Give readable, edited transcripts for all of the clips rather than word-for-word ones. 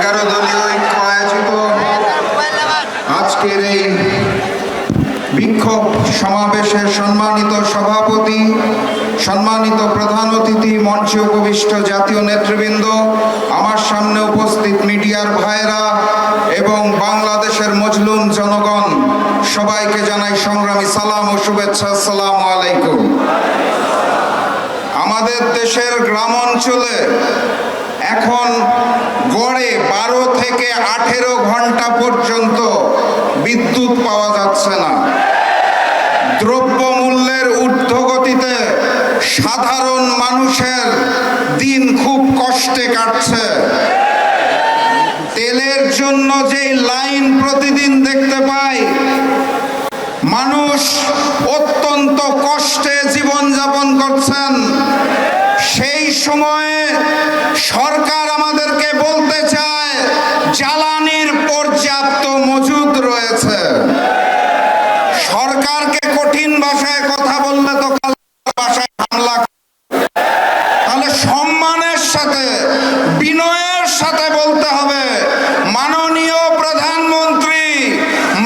11 দলীয় ঐক্য আয়োজিত আজকের এই বিক্ষোভ সমাবেশের সম্মানিত সভাপতি, সম্মানিত প্রধান অতিথি, মঞ্চে উপবিষ্ট জাতীয় নেতৃবৃন্দ, আমার সামনে উপস্থিত মিডিয়ার ভাইরা এবং বাংলাদেশের মজলুম জনগণ, সবাইকে জানাই সংগ্রামী সালাম ও শুভেচ্ছা। আসসালামু আলাইকুম। আমাদের দেশের গ্রাম অঞ্চলে এখন গড়ে 12 থেকে 18 ঘন্টা পর্যন্ত বিদ্যুৎ পাওয়া যাচ্ছে না। দ্রব্যমূল্যের ঊর্ধ্বগতিতে সাধারণ মানুষের দিন খুব কষ্টে কাটছে। তেলের জন্য যেই লাইন প্রতিদিন দেখতে পাই, মানুষ অত্যন্ত কষ্টে জীবনযাপন করছেন। সেই সময়ে সরকার আমাদেরকে বলতে চায় জ্বালানির পর্যাপ্ত মজুদ রয়েছে। সরকারকে কঠিন ভাষায় কথা বললে তো ভাষায় হামলা। তাহলে সম্মানের সাথে, বিনয়ের সাথে বলতে হবে, মাননীয় প্রধানমন্ত্রী,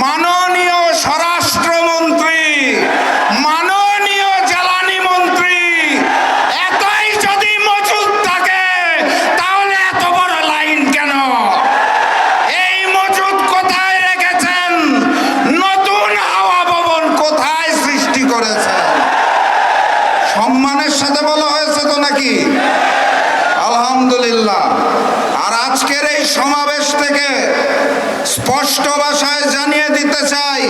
মাননীয় স্বরাষ্ট্রমন্ত্রী, মাননীয় জ্বালানি মন্ত্রী, এতই যদি মজুদ থাকে তাহলে এত বড় লাইন কেন? এই মজুদ কোথায় রেখেছেন? নতুন হাওয়া ভবন কোথায় সৃষ্টি করেছেন? সম্মানের সাথে বলা হয়েছে তো নাকি? আলহামদুলিল্লাহ। আর আজকের এই সমাবেশ থেকে স্পষ্ট ভাষায় জানিয়ে দিতে চাই,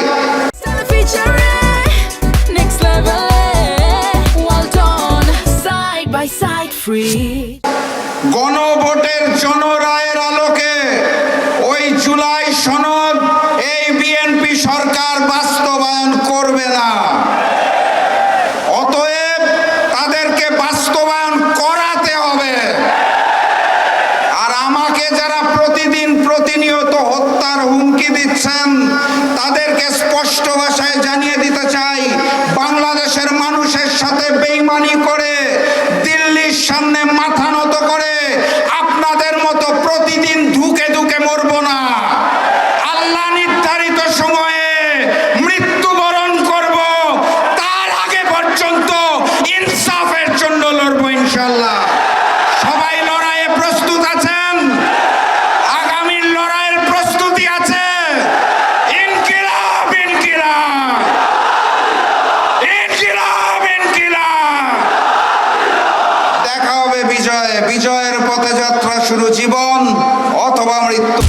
গণভোটের জনরায়ের আলোকে ওই জুলাই সনদ এই বিএনপি সরকার বাস্তবায়ন করবে না। অতএব তাদেরকে বাস্তবায়ন করাতে হবে। আর আমাকে যারা প্রতিদিন প্রতিনিয়ত হত্যার হুমকি দিচ্ছেন, তাদেরকে স্পষ্ট ভাষায় জানিয়ে দিতে চাই, বাংলাদেশের মানুষের সাথে বেইমানি করে, দিল্লির সামনে মাথা নত করে আপনাদের মতো প্রতিদিন ধুকে ধুকে মরব না। আল্লাহ নির্ধারিত সময়ে মৃত্যুবরণ করব, তার আগে পর্যন্ত ইনসাফের জন্য লড়ব ইনশাআল্লাহ। সবাই লড়াইয়ে প্রস্তুত আছেন? আগামীর লড়াইয়ের প্রস্তুতি আছে? ইনকিলাব, ইনকিলাব, ইনকিলাব, ইনকিলাব। দেখা হবে বিজয়ে। বিজয়ের পথে যাত্রা শুরু, জীবন অথবা মৃত্যু।